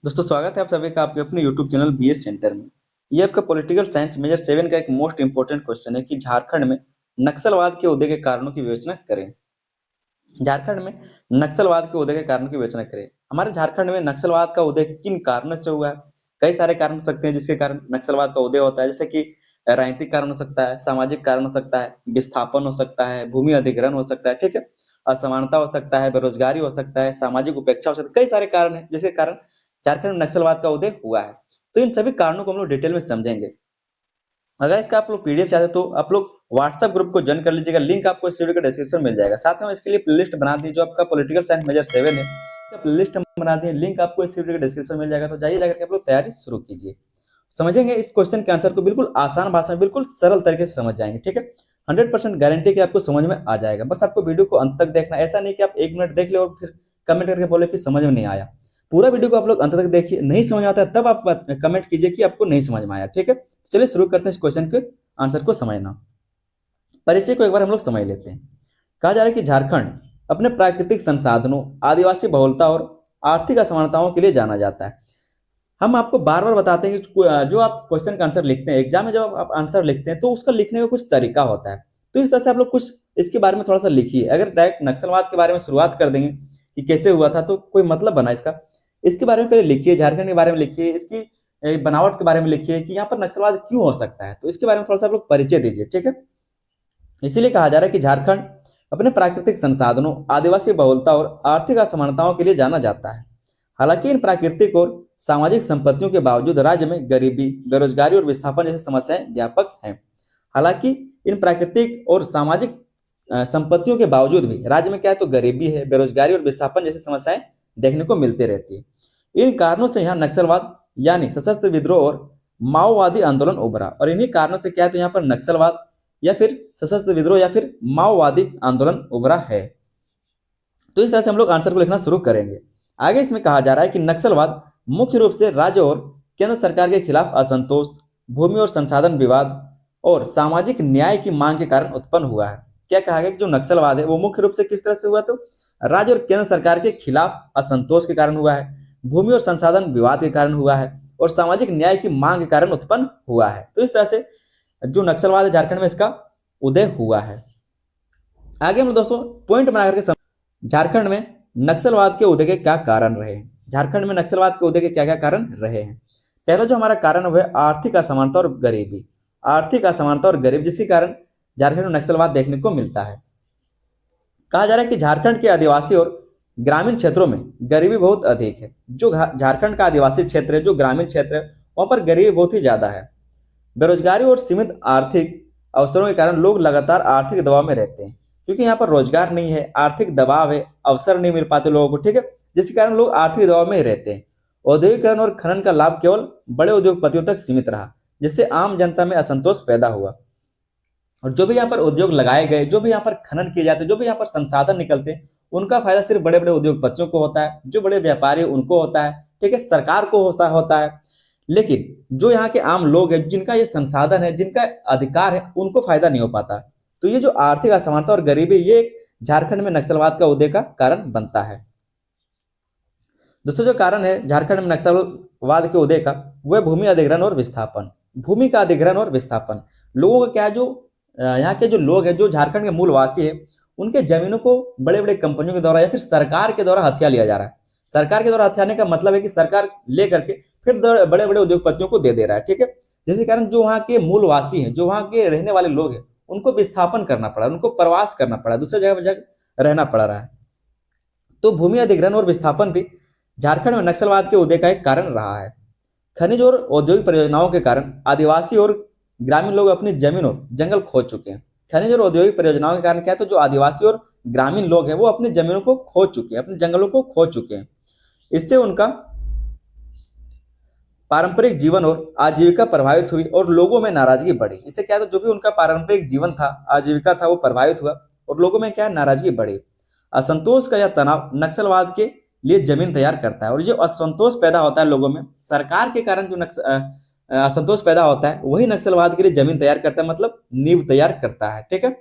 दोस्तों स्वागत है आप सभी का आपके अपने यूट्यूब चैनल बीएस सेंटर में। ये आपका पॉलिटिकल साइंस मेजर 7 का एक मोस्ट इंपोर्टेंट क्वेश्चन है कि झारखंड में नक्सलवाद के उदय के कारणों की विवेचना करें। झारखंड में नक्सलवाद के उदय के कारणों की विवेचना करें। हमारे झारखंड में नक्सलवाद का उदय किन कारणों से हुआ है? कई सारे कारण हो सकते हैं जिसके कारण नक्सलवाद का उदय होता है, जैसे कि राजनीतिक कारण हो सकता है, सामाजिक कारण हो सकता है, विस्थापन हो सकता है, भूमि अधिग्रहण हो सकता है, ठीक है, असमानता हो सकता है, बेरोजगारी हो सकता है, सामाजिक उपेक्षा हो सकता है। कई सारे कारण हैं जिसके कारण झारखंड में नक्सलवाद का उदय हुआ है। तो इन सभी कारणों को हम लोग डिटेल में समझेंगे। अगर इसका आप लोग पीडीएफ चाहते हो तो आप लोग व्हाट्सएप ग्रुप को ज्वाइन कर लीजिएगा, लिंक आपको इस वीडियो के डिस्क्रिप्शन में मिल जाएगा। साथ में इसके लिए प्लेलिस्ट बना दी जो आपका पॉलिटिकल साइंस मेजर 7 है, इसका प्लेलिस्ट हम बना दिए, लिंक आपको इस वीडियो के डिस्क्रिप्शन में मिल जाएगा। तो जाइए जाकर के आप लोग तैयारी शुरू कीजिए। समझेंगे इस क्वेश्चन के आंसर को बिल्कुल आसान भाषा में, बिल्कुल सरल तरीके से समझ जाएंगे, ठीक है। 100% गारंटी कि आपको समझ में आ जाएगा। बस आपको वीडियो को अंत तक देखना, ऐसा नहीं कि आप 1 मिनट देख ले और फिर कमेंट करके बोले कि समझ में नहीं आया। पूरा वीडियो को आप लोग अंत तक देखिए, नहीं समझ में आता है तब आप कमेंट कीजिए कि आपको नहीं समझ में आया, ठीक है। चलिए शुरू करते हैं इस क्वेश्चन के आंसर को समझना। परिचय को एक बार हम लोग समझ लेते हैं। कहा जा रहा है कि झारखंड अपने प्राकृतिक संसाधनों, आदिवासी बहुलता और आर्थिक असमानताओं के लिए जाना जाता है। हम आपको बार बार बताते हैं कि जो आप क्वेश्चन का आंसर लिखते हैं एग्जाम में, जब आप आंसर लिखते हैं तो उसका लिखने का कुछ तरीका होता है। तो इस तरह से आप लोग कुछ इसके बारे में थोड़ा सा लिखिए। अगर डायरेक्ट नक्सलवाद के बारे में शुरुआत कर देंगे कि कैसे हुआ था तो कोई मतलब बना इसका। इसके बारे में पहले लिखिए, झारखंड के बारे में लिखिए, इसकी बनावट के बारे में लिखिए कि यहाँ पर नक्सलवाद क्यों हो सकता है। तो इसके बारे में थोड़ा सा आप लोग परिचय दीजिए, ठीक है। इसीलिए कहा जा रहा है कि झारखंड अपने प्राकृतिक संसाधनों, आदिवासी बहुलता और आर्थिक असमानताओं के लिए जाना जाता है। हालांकि इन प्राकृतिक और सामाजिक संपत्तियों के बावजूद राज्य में गरीबी, बेरोजगारी और विस्थापन जैसी समस्याएं व्यापक हैं। हालांकि इन प्राकृतिक और सामाजिक संपत्तियों के बावजूद भी राज्य में क्या है, तो गरीबी है, बेरोजगारी और विस्थापन जैसी समस्याएं देखने को मिलती रहती है। इन कारणों से यहाँ नक्सलवाद यानी सशस्त्र विद्रोह और माओवादी आंदोलन उभरा। और इन्हीं कारणों से क्या है, तो यहाँ पर नक्सलवाद या फिर सशस्त्र विद्रोह या फिर माओवादी आंदोलन उभरा है। तो इस तरह से हम लोग आंसर को लिखना शुरू करेंगे। आगे इसमें कहा जा रहा है कि नक्सलवाद मुख्य रूप से राज्य और केंद्र सरकार के खिलाफ असंतोष, भूमि और संसाधन विवाद और सामाजिक न्याय की मांग के कारण उत्पन्न हुआ है। क्या कहा गया कि जो नक्सलवाद है वो मुख्य रूप से किस तरह से हुआ, तो राज्य और केंद्र सरकार के खिलाफ असंतोष के कारण हुआ है, भूमि और संसाधन विवाद के कारण हुआ है और सामाजिक न्याय की मांग के कारण उत्पन्न हुआ है। तो इस तरह से जो नक्सलवाद है झारखंड में इसका उदय हुआ है। आगे हम दोस्तों पॉइंट बना करके झारखंड में नक्सलवाद के उदय के क्या कारण रहे हैं। झारखंड में नक्सलवाद के उदय के क्या क्या कारण रहे हैं। पहला जो हमारा कारण हुआ है आर्थिक असमानता और गरीबी। आर्थिक असमानता और गरीब जिसके कारण झारखंड में नक्सलवाद देखने को मिलता है। कहा जा रहा है कि झारखंड के आदिवासी और ग्रामीण क्षेत्रों में गरीबी बहुत अधिक है। जो झारखंड का आदिवासी क्षेत्र है, जो ग्रामीण क्षेत्र है, वहां पर गरीबी बहुत ही ज्यादा है। बेरोजगारी और सीमित आर्थिक अवसरों के कारण लोग लगातार आर्थिक दबाव में रहते हैं, क्योंकि यहाँ पर रोजगार नहीं है, आर्थिक दबाव है, अवसर नहीं मिल पाते लोगों को, ठीक है, जिसके कारण लोग आर्थिक दबाव में ही रहते हैं। औद्योगिकरण और खनन का लाभ केवल बड़े उद्योगपतियों तक सीमित रहा, जिससे आम जनता में असंतोष पैदा हुआ। और जो भी यहाँ पर उद्योग लगाए गए, जो भी यहाँ पर खनन किए जाते, जो भी यहाँ पर संसाधन निकलते हैं, उनका फायदा सिर्फ बड़े बड़े उद्योगपतियों को होता है, जो बड़े व्यापारी उनको होता है, ठीक है, सरकार को होता है। लेकिन जो यहाँ के आम लोग हैं, जिनका ये संसाधन है, जिनका अधिकार है, उनको फायदा नहीं हो पाता। तो ये जो आर्थिक असमानता और गरीबी, ये झारखंड में नक्सलवाद का उदय का कारण बनता है। दूसरा जो कारण है झारखंड में नक्सलवाद के उदय का, वह भूमि अधिग्रहण और विस्थापन। भूमि का अधिग्रहण और विस्थापन, लोगों का क्या है, जो यहाँ के जो लोग हैं, जो झारखंड के मूलवासी है, उनके जमीनों को बड़े बड़े कंपनियों के द्वारा या फिर सरकार के द्वारा हथिया लिया जा रहा है। सरकार के द्वारा हथियाने का मतलब है कि सरकार ले करके फिर बड़े बड़े उद्योगपतियों को दे दे रहा है, ठीक है। जिसके कारण जो वहाँ के मूलवासी हैं, जो वहाँ के रहने वाले लोग हैं, उनको विस्थापन करना पड़ा, उनको प्रवास करना पड़ा, दूसरे जगह पर रहना पड़ रहा है। तो भूमि अधिग्रहण और विस्थापन भी झारखंड में नक्सलवाद के उदय का एक कारण रहा है। खनिज और औद्योगिक परियोजनाओं के कारण आदिवासी और ग्रामीण लोग अपनी जमीन और जंगल खो चुके हैं। खनिज और औद्योगिक परियोजनाओं के कारण क्या है, तो जो आदिवासी और ग्रामीण लोग हैं वो अपनी जमीनों को खो चुके हैं, अपने जंगलों को खो चुके हैं। इससे उनका पारंपरिक जीवन और आजीविका प्रभावित हुई और लोगों में नाराजगी बढ़ी। इससे क्या था, जो भी उनका पारंपरिक जीवन था, आजीविका था, वो प्रभावित हुआ और लोगों में क्या है, नाराजगी बढ़ी। असंतोष का यह तनाव नक्सलवाद के लिए जमीन तैयार करता है। और जो असंतोष पैदा होता है लोगों में सरकार के कारण, जो असंतोष पैदा होता है, वही नक्सलवाद के लिए जमीन तैयार करता है, मतलब नींव तैयार करता है, ठीक है।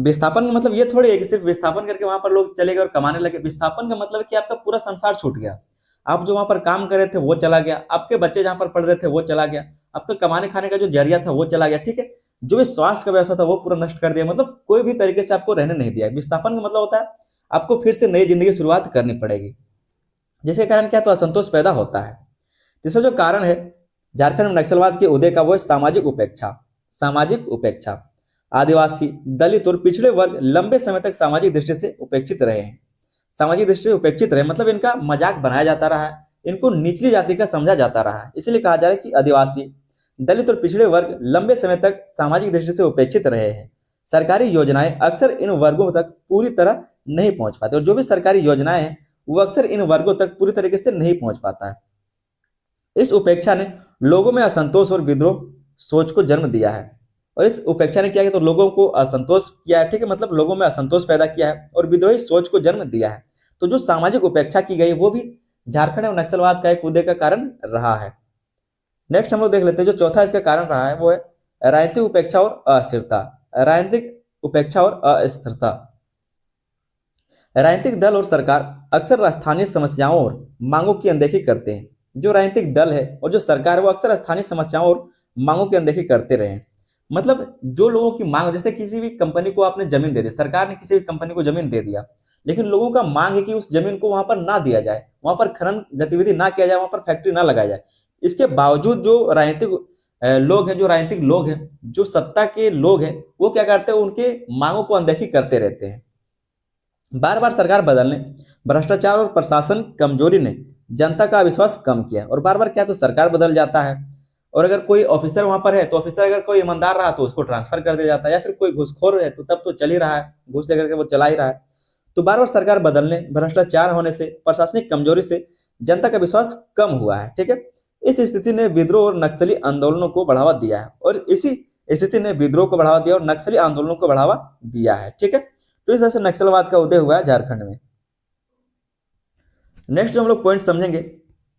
विस्थापन का मतलब ये थोड़ी है कि सिर्फ विस्थापन करके वहां पर लोग चले गए और कमाने लगे। विस्थापन का मतलब है कि आपका पूरा संसार छूट गया। आप जो वहां पर काम कर रहे थे वो चला गया, आपके बच्चे जहां पर पढ़ रहे थे वो चला गया, आपका कमाने खाने का जो जरिया था वो चला गया, ठीक है। जो भी स्वास्थ्य का व्यवस्था था वो पूरा नष्ट कर दिया, मतलब कोई भी तरीके से आपको रहने नहीं दिया। विस्थापन का मतलब होता है आपको फिर से नई जिंदगी की शुरुआत करनी पड़ेगी, जिसके कारण क्या तो असंतोष पैदा होता है। तीसरा जो कारण है झारखंड में नक्सलवाद के उदय का वो है सामाजिक उपेक्षा। सामाजिक उपेक्षा, आदिवासी, दलित और पिछड़े वर्ग लंबे समय तक सामाजिक दृष्टि से उपेक्षित रहे हैं। सामाजिक दृष्टि से उपेक्षित रहे मतलब इनका मजाक बनाया जाता रहा है, इनको निचली जाति का समझा जाता रहा है। इसलिए कहा जा रहा है कि आदिवासी, दलित और पिछड़े वर्ग लंबे समय तक सामाजिक दृष्टि से उपेक्षित रहे हैं। सरकारी योजनाएं अक्सर इन वर्गों तक पूरी तरह नहीं पहुंच पाती, और जो भी सरकारी योजनाएं हैं वो अक्सर इन वर्गों तक पूरी तरीके से नहीं पहुंच पाता है। इस उपेक्षा ने लोगों में असंतोष और विद्रोह सोच को जन्म दिया है। और इस उपेक्षा ने क्या किया तो लोगों को असंतोष किया है, ठीक है, मतलब लोगों में असंतोष पैदा किया है और विद्रोही सोच को जन्म दिया है। तो जो सामाजिक उपेक्षा की गई वो भी झारखंड में नक्सलवाद का एक उदय का कारण रहा है। नेक्स्ट हम लोग देख लेते हैं जो चौथा इसका कारण रहा है वो है राजनीतिक उपेक्षा और अस्थिरता। राजनीतिक उपेक्षा और अस्थिरता, राजनीतिक दल और सरकार अक्सर स्थानीय समस्याओं और मांगों की अनदेखी करते हैं। जो राजनीतिक दल है और जो सरकार है वो अक्सर स्थानीय समस्याओं और मांगों की अनदेखी करते रहे हैं। मतलब जो लोगों की मांग, जैसे किसी भी कंपनी को आपने जमीन दे दी, सरकार ने किसी भी कंपनी को जमीन दे दिया, लेकिन लोगों का मांग है कि उस जमीन को वहां पर ना दिया जाए, वहां पर खनन गतिविधि ना किया जाए, वहां पर फैक्ट्री ना लगाया जाए। इसके बावजूद जो राजनीतिक लोग हैं, जो राजनीतिक लोग हैं, जो सत्ता के लोग हैं, वो क्या करते हैं, उनके मांगों को अनदेखी करते रहते हैं। बार बार सरकार बदलने, भ्रष्टाचार और प्रशासन कमजोरी ने जनता का विश्वास कम किया। और बार बार क्या तो सरकार बदल जाता है, और अगर कोई ऑफिसर वहां पर है तो ऑफिसर अगर कोई ईमानदार रहा तो उसको ट्रांसफर कर दिया जाता है, या फिर कोई घूसखोर है तो तब तो चल ही रहा है, घूस लेकर के वो चला ही रहा है। तो बार बार सरकार बदलने, भ्रष्टाचार होने से, प्रशासनिक कमजोरी से जनता का विश्वास कम हुआ है, ठीक है। इस स्थिति ने विद्रोह और नक्सली आंदोलनों को बढ़ावा दिया है, और इसी स्थिति ने विद्रोह को बढ़ावा दिया और नक्सली आंदोलनों को बढ़ावा दिया है, ठीक है। तो इस तरह से नक्सलवाद का उदय हुआ है झारखंड में। नेक्स्ट जो हम लोग पॉइंट समझेंगे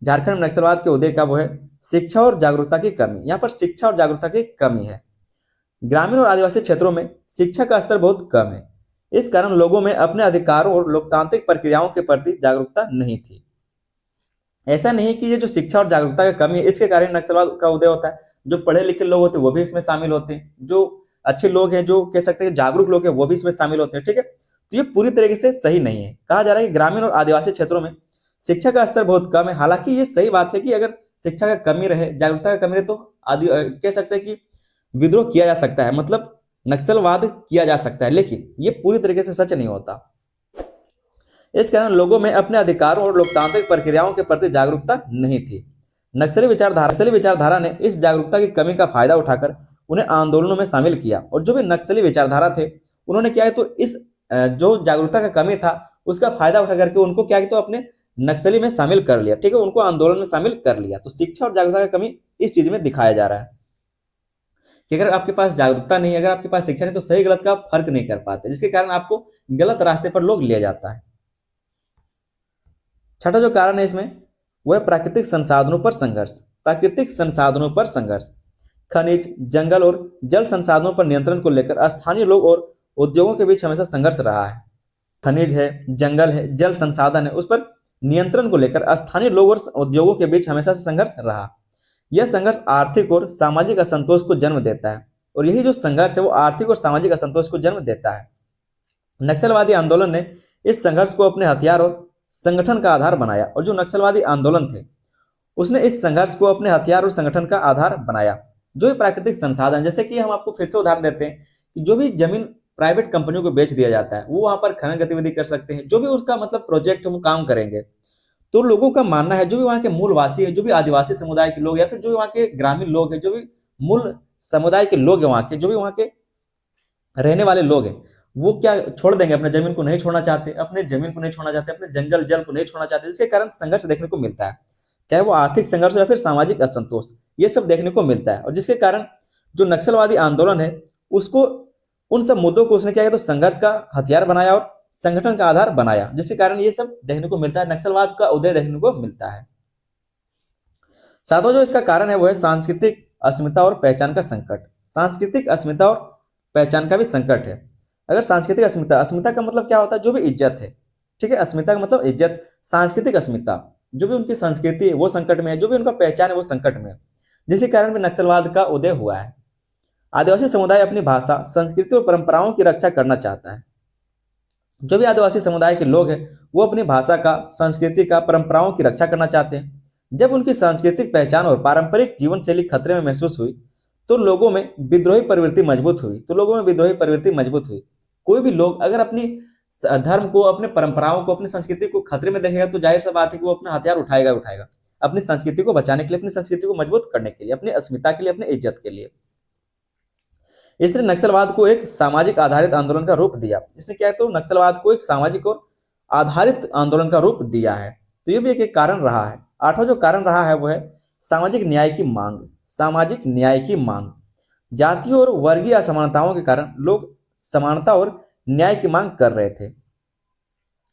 झारखंड में नक्सलवाद के उदय का वो है शिक्षा और जागरूकता की कमी। यहाँ पर शिक्षा और जागरूकता की कमी है। ग्रामीण और आदिवासी क्षेत्रों में शिक्षा का स्तर बहुत कम है। इस कारण लोगों में अपने अधिकारों और लोकतांत्रिक प्रक्रियाओं के प्रति जागरूकता नहीं थी। ऐसा नहीं कि ये जो शिक्षा और जागरूकता की कमी है इसके कारण नक्सलवाद का उदय होता है। जो पढ़े लिखे लोग होते हैं वो भी इसमें शामिल होते हैं, जो अच्छे लोग हैं, जो कह सकते हैं जागरूक लोग हैं, वो भी इसमें शामिल होते हैं, ठीक है। तो ये पूरी तरीके से सही नहीं है। कहा जा रहा है कि ग्रामीण और आदिवासी क्षेत्रों में शिक्षा का स्तर बहुत कम है। हालांकि ये सही बात है कि अगर शिक्षा का कमी रहे, जागरूकता का कमी रहे, तो कह सकते हैं कि विद्रोह किया जा सकता है, मतलब नक्सलवाद किया जा सकता है, लेकिन ये पूरी तरीके से सच नहीं होता। इस कारण लोगों में अपने अधिकारों और लोकतांत्रिक प्रक्रियाओं के प्रति जागरूकता नहीं थी। नक्सली विचारधारा ने इस जागरूकता की कमी का फायदा उठाकर उन्हें आंदोलनों में शामिल किया, और जो भी नक्सली विचारधारा थे उन्होंने क्या है तो इस जो जागरूकता का कमी था उसका फायदा उठा करके उनको क्या है तो अपने नक्सली में शामिल कर लिया, ठीक है, उनको आंदोलन में शामिल कर लिया। तो शिक्षा और जागरूकता का कमी इस चीज में दिखाया जा रहा है कि अगर आपके पास जागरूकता नहीं, अगर आपके पास शिक्षा नहीं, तो सही गलत का फर्क नहीं कर पाते, जिसके कारण आपको गलत रास्ते पर लोग ले जाता है। छठा जो कारण है इसमें वह प्राकृतिक संसाधनों पर संघर्ष। प्राकृतिक संसाधनों पर संघर्ष, खनिज, जंगल और जल संसाधनों पर नियंत्रण को लेकर स्थानीय लोग और उद्योगों के बीच हमेशा संघर्ष रहा है। खनिज है, जंगल है, जल संसाधन है, उस पर नियंत्रण को लेकर स्थानीय लोग और उद्योगों के बीच हमेशा से संघर्ष रहा। यह संघर्ष आर्थिक और सामाजिक असंतोष को जन्म देता है, और यही जो संघर्ष है वो आर्थिक और सामाजिक असंतोष को जन्म देता है। नक्सलवादी आंदोलन ने इस संघर्ष को अपने हथियार और संगठन का आधार बनाया, और जो नक्सलवादी आंदोलन थे उसने इस संघर्ष को अपने हथियार और संगठन का आधार बनाया। जो भी प्राकृतिक संसाधन, जैसे कि हम आपको फिर से उदाहरण देते हैं कि जो भी जमीन प्राइवेट कंपनियों को बेच दिया जाता है वो वहां पर खनन गतिविधि कर सकते हैं, जो भी उसका मतलब प्रोजेक्ट वो काम करेंगे। तो लोगों का मानना है, जो भी वहाँ के मूलवासी है, जो भी आदिवासी समुदाय के लोग या फिर जो भी वहाँ के ग्रामीण लोग हैं, जो भी मूल समुदाय के लोग हैं, वहाँ के जो भी वहाँ के रहने वाले लोग हैं, वो क्या छोड़ देंगे, अपने जमीन को नहीं छोड़ना चाहते, अपने जमीन को नहीं छोड़ना चाहते, अपने जंगल जल को नहीं छोड़ना चाहते, जिसके कारण संघर्ष देखने को मिलता है, चाहे वो आर्थिक संघर्ष हो या फिर सामाजिक असंतोष, ये सब देखने को मिलता है। और जिसके कारण जो नक्सलवादी आंदोलन है उसको, उन सब मुद्दों को उसने क्या किया तो संघर्ष का हथियार बनाया और संगठन का आधार बनाया, जिसके कारण ये सब देखने को मिलता है, नक्सलवाद का उदय देखने को मिलता है। सातवां जो इसका कारण है वो है सांस्कृतिक अस्मिता और पहचान का संकट। सांस्कृतिक अस्मिता और पहचान का भी संकट है। अगर सांस्कृतिक अस्मिता, अस्मिता का मतलब क्या होता है, जो भी इज्जत है, ठीक है, अस्मिता का मतलब इज्जत, सांस्कृतिक अस्मिता, जो भी उनकी संस्कृति है वो संकट में है, जो भी उनका पहचान है वो संकट में है, जिसके कारण भी नक्सलवाद का उदय हुआ है। आदिवासी समुदाय अपनी भाषा, संस्कृति और परंपराओं की रक्षा करना चाहता है। जो भी आदिवासी समुदाय के लोग हैं वो अपनी भाषा का, संस्कृति का, परंपराओं की रक्षा करना चाहते हैं। जब उनकी सांस्कृतिक पहचान और पारंपरिक जीवन शैली खतरे में महसूस हुई तो लोगों में विद्रोही प्रवृत्ति मजबूत हुई, कोई भी लोग अगर अपनी धर्म को, अपने परंपराओं को, अपनी संस्कृति को खतरे में देखेगा तो जाहिर सा बात है कि वो अपना हथियार उठाएगा अपनी संस्कृति को बचाने के लिए, अपनी संस्कृति को मजबूत करने के लिए, अपनी अस्मिता के लिए, अपनी इज्जत के लिए। इसने नक्सलवाद को एक सामाजिक आधारित आंदोलन का रूप दिया। इसने क्या है, तो नक्सलवाद को एक सामाजिक और आधारित आंदोलन का रूप दिया है। तो ये भी एक कारण रहा है। आठवां जो कारण रहा है वो है सामाजिक न्याय की मांग। सामाजिक न्याय की मांग, जातीय और वर्गीय असमानताओं के कारण लोग समानता और न्याय की मांग कर रहे थे।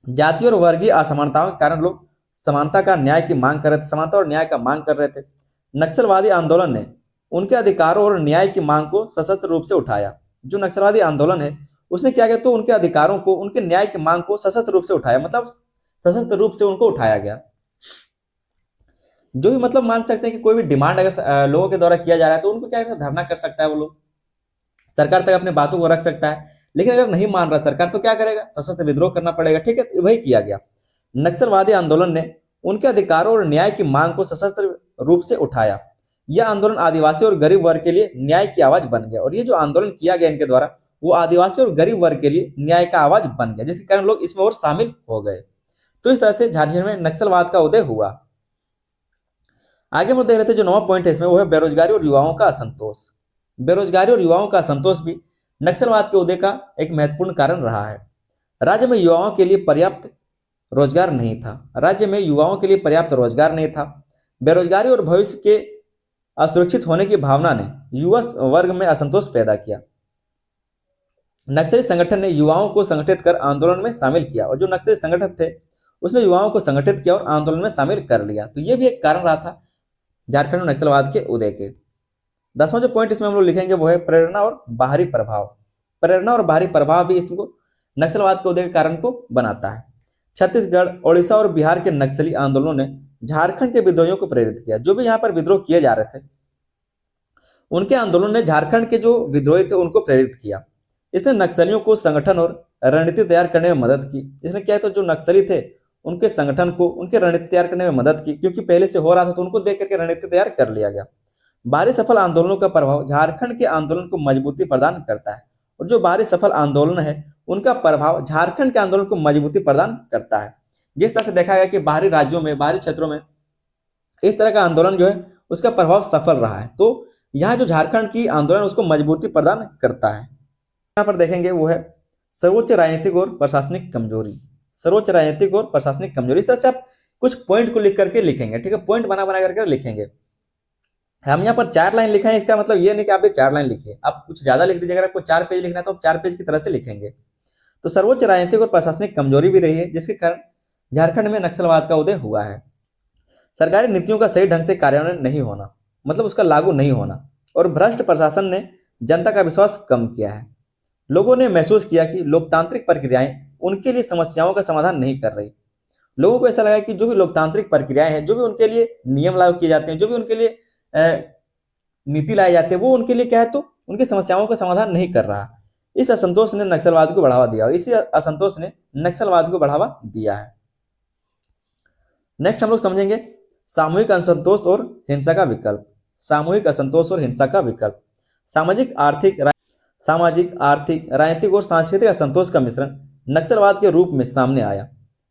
जातीय और वर्गीय असमानताओं के कारण लोग समानता का, न्याय की मांग कर रहे थे, समानता और न्याय का मांग कर रहे थे। नक्सलवादी आंदोलन ने उनके अधिकारों और न्याय की मांग को सशस्त्र रूप से उठाया। जो नक्सलवादी आंदोलन है उसने क्या किया, तो उनके अधिकारों को, उनके न्याय की मांग को सशस्त्र रूप से उठाया, मतलब सशस्त्र रूप से उनको उठाया गया। जो भी मतलब मान सकते हैं कि कोई भी डिमांड अगर लोगों के द्वारा किया जा रहा है तो उनको क्या कर, धरना कर सकता है, वो लोग सरकार तक अपनी बातों को रख सकता है। लेकिन अगर नहीं मान रहा सरकार तो क्या करेगा, सशस्त्र विद्रोह करना पड़ेगा, ठीक है, तो वही किया गया। नक्सलवादी आंदोलन ने उनके अधिकारों और न्याय की मांग को सशस्त्र रूप से उठाया। यह आंदोलन आदिवासी और गरीब वर्ग के लिए न्याय की आवाज बन गया, और ये जो आंदोलन किया गया इनके द्वारा वो आदिवासी और गरीब वर्ग के लिए न्याय का आवाज बन गया, जिसके कारण लोग इसमें और शामिल हो गए। तो इस तरह से झारखंड में नक्सलवाद का उदय हुआ। आगे हम देख रहे थे, जो 9वां पॉइंट है इसमें वो है बेरोजगारी और युवाओं का असंतोष। बेरोजगारी और युवाओं का असंतोष भी नक्सलवाद के उदय का एक महत्वपूर्ण कारण रहा है। राज्य में युवाओं के लिए पर्याप्त रोजगार नहीं था। राज्य में युवाओं के लिए पर्याप्त रोजगार नहीं था। बेरोजगारी और भविष्य के असुरक्षित होने की भावना ने युवा वर्ग में असंतोष पैदा किया। नक्सली संगठन ने युवाओं को संगठित कर आंदोलन में शामिल किया, और जो नक्सली संगठन थे उसने युवाओं को संगठित किया और आंदोलन में शामिल कर लिया। तो ये भी एक कारण रहा था झारखंड में नक्सलवाद के उदय के। 10वां जो पॉइंट इसमें हम लोग लिखेंगे वो है प्रेरणा और बाहरी प्रभाव। प्रेरणा और बाहरी प्रभाव भी इसको नक्सलवाद के उदय के कारण को बनाता है। छत्तीसगढ़, ओडिशा और बिहार के नक्सली आंदोलनों ने झारखंड के विद्रोहियों को प्रेरित किया। जो भी यहाँ पर विद्रोह किए जा रहे थे उनके आंदोलन ने झारखंड के जो विद्रोही थे उनको प्रेरित किया। इसने नक्सलियों को संगठन और रणनीति तैयार करने में मदद की। इसने क्या है, तो जो नक्सली थे उनके संगठन को, उनके रणनीति तैयार करने में मदद की, क्योंकि पहले से हो रहा था तो उनको देख करके रणनीति तैयार कर लिया गया। बाहरी सफल आंदोलनों का प्रभाव झारखंड के आंदोलन को मजबूती प्रदान करता है, और जो बाहरी सफल आंदोलन है उनका प्रभाव झारखंड के आंदोलन को मजबूती प्रदान करता है। जिस तरह से देखा गया कि बाहरी राज्यों में, बाहरी क्षेत्रों में इस तरह का आंदोलन जो है उसका प्रभाव सफल रहा है, तो यहाँ जो झारखंड की आंदोलन उसको मजबूती प्रदान करता है। यहाँ पर देखेंगे वो है सर्वोच्च राजनीतिक और प्रशासनिक कमजोरी। सर्वोच्च राजनीतिक और प्रशासनिक कमजोरी, इस तरह से आप कुछ पॉइंट को लिख करके लिखेंगे, ठीक है, पॉइंट बना बना करके लिखेंगे। हम यहाँ पर 4 लाइन लिखा है, इसका मतलब ये नहीं कि आप ये 4 लाइन लिखिए, आप कुछ ज्यादा लिख दीजिए। अगर आपको 4 पेज लिखना है तो आप 4 पेज की तरह से लिखेंगे। तो सर्वोच्च राजनीतिक और प्रशासनिक कमजोरी भी रही है, जिसके कारण झारखंड में नक्सलवाद का उदय हुआ है। सरकारी नीतियों का सही ढंग से कार्यान्वयन नहीं होना, मतलब उसका लागू नहीं होना, और भ्रष्ट प्रशासन ने जनता का विश्वास कम किया है। लोगों ने महसूस किया कि लोकतांत्रिक प्रक्रियाएं उनके लिए समस्याओं का समाधान नहीं कर रही। लोगों को ऐसा लगा कि जो भी लोकतांत्रिक प्रक्रियाएं हैं, जो भी उनके लिए नियम लागू किए जाते हैं, जो भी उनके लिए नीति लाए जाते हैं, वो उनके लिए क्या है, तो उनकी समस्याओं का समाधान नहीं कर रहा। इस असंतोष ने नक्सलवाद को बढ़ावा दिया, और इसी असंतोष ने नक्सलवाद को बढ़ावा दिया है। नेक्स्ट हम लोग समझेंगे सामूहिक असंतोष और हिंसा का विकल्प। सामूहिक असंतोष और हिंसा का विकल्प। सामाजिक, आर्थिक, राजनीतिक और सांस्कृतिक असंतोष का मिश्रण नक्सलवाद के रूप में सामने आया।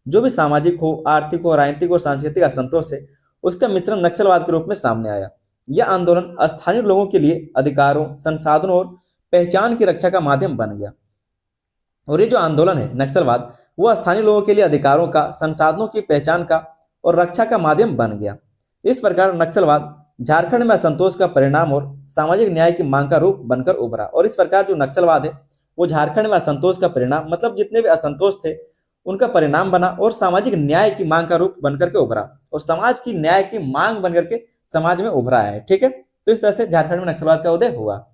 जो भी सामाजिक हो, आर्थिक हो, राजनीतिक और सांस्कृतिक असंतोष है उसका मिश्रण नक्सलवाद के रूप में सामने आया। यह आंदोलन स्थानीय लोगों के लिए अधिकारों, संसाधनों और पहचान की रक्षा का माध्यम बन गया। और ये जो आंदोलन है नक्सलवाद, वो स्थानीय लोगों के लिए अधिकारों का, संसाधनों की पहचान का और रक्षा का माध्यम बन गया। इस प्रकार नक्सलवाद झारखंड में असंतोष का परिणाम और सामाजिक न्याय की मांग का रूप बनकर उभरा। और इस प्रकार जो नक्सलवाद है वो झारखंड में असंतोष का परिणाम, मतलब जितने भी असंतोष थे उनका परिणाम बना, और सामाजिक न्याय की मांग का रूप बनकर के उभरा, और समाज की न्याय की मांग बनकर के समाज में उभरा है, ठीक है। तो इस तरह से झारखंड में नक्सलवाद का उदय हुआ।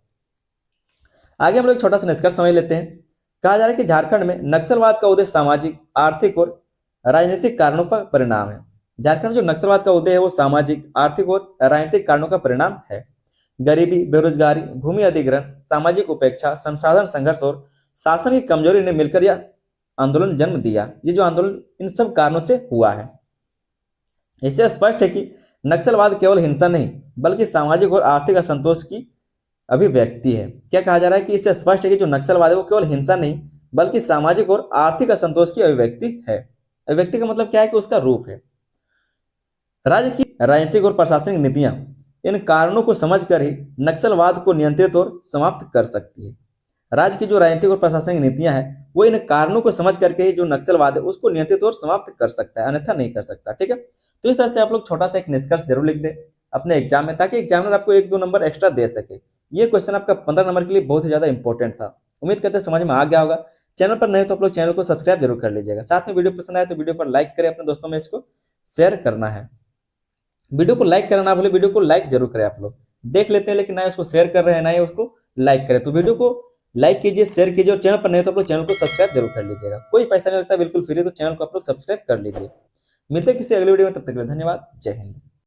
आगे हम लोग छोटा सा निष्कर्ष समझ लेते हैं। कहा जा रहा है कि झारखंड में नक्सलवाद का उदय सामाजिक, आर्थिक और राजनीतिक कारणों का परिणाम है। झारखंड में जो नक्सलवाद का उदय है वो सामाजिक, आर्थिक और राजनीतिक कारणों का परिणाम है। गरीबी, बेरोजगारी, भूमि अधिग्रहण, सामाजिक उपेक्षा, संसाधन संघर्ष और शासन की कमजोरी ने मिलकर यह आंदोलन जन्म दिया। ये जो आंदोलन इन सब कारणों से हुआ है। इससे स्पष्ट है कि नक्सलवाद केवल हिंसा नहीं बल्कि सामाजिक और आर्थिक असंतोष की अभिव्यक्ति है। क्या कहा जा रहा है कि इससे स्पष्ट है कि जो नक्सलवाद है वो केवल हिंसा नहीं बल्कि सामाजिक और आर्थिक असंतोष की अभिव्यक्ति है। अभिव्यक्ति का मतलब क्या है कि उसका रूप है। राज्य की राजनीतिक और प्रशासनिक नीतियां इन कारणों को समझकर ही नक्सलवाद को नियंत्रित और समाप्त कर सकती है। राज्य की जो राजनीतिक और प्रशासनिक नीतियां हैं वो इन कारणों को समझ करके ही जो नक्सलवाद है उसको नियंत्रित और समाप्त कर सकता है, अन्यथा नहीं कर सकता। ठीक है, तो इस तरह से आप लोग छोटा सा एक निष्कर्ष जरूर लिख दें अपने एग्जाम में, ताकि एग्जामिनर आपको 1-2 नंबर एक्स्ट्रा दे सके। ये क्वेश्चन आपका 15 नंबर के लिए बहुत ही ज्यादा इंपॉर्टेंट था। उम्मीद करते हैं समझ में आ गया होगा। चैनल पर नए तो आप लोग चैनल को सब्सक्राइब जरूर कर लीजिएगा। साथ में वीडियो पसंद आए तो वीडियो पर लाइक करें, अपने दोस्तों में इसको शेयर करना है। वीडियो को लाइक करना ना भूले, वीडियो को लाइक जरूर करें। आप लोग देख लेते हैं लेकिन ना उसको शेयर कर रहे हैं ना ही उसको लाइक करें, तो वीडियो को लाइक कीजिए, शेयर कीजिए और चैनल पर नहीं तो आप लोग चैनल को सब्सक्राइब जरूर कर लीजिएगा। कोई पैसा नहीं लगता, बिल्कुल फ्री, तो चैनल को आप लोग सब्सक्राइब कर लीजिए। मिलते हैं किसी अगले वीडियो में, तब तक के लिए धन्यवाद। जय हिंद।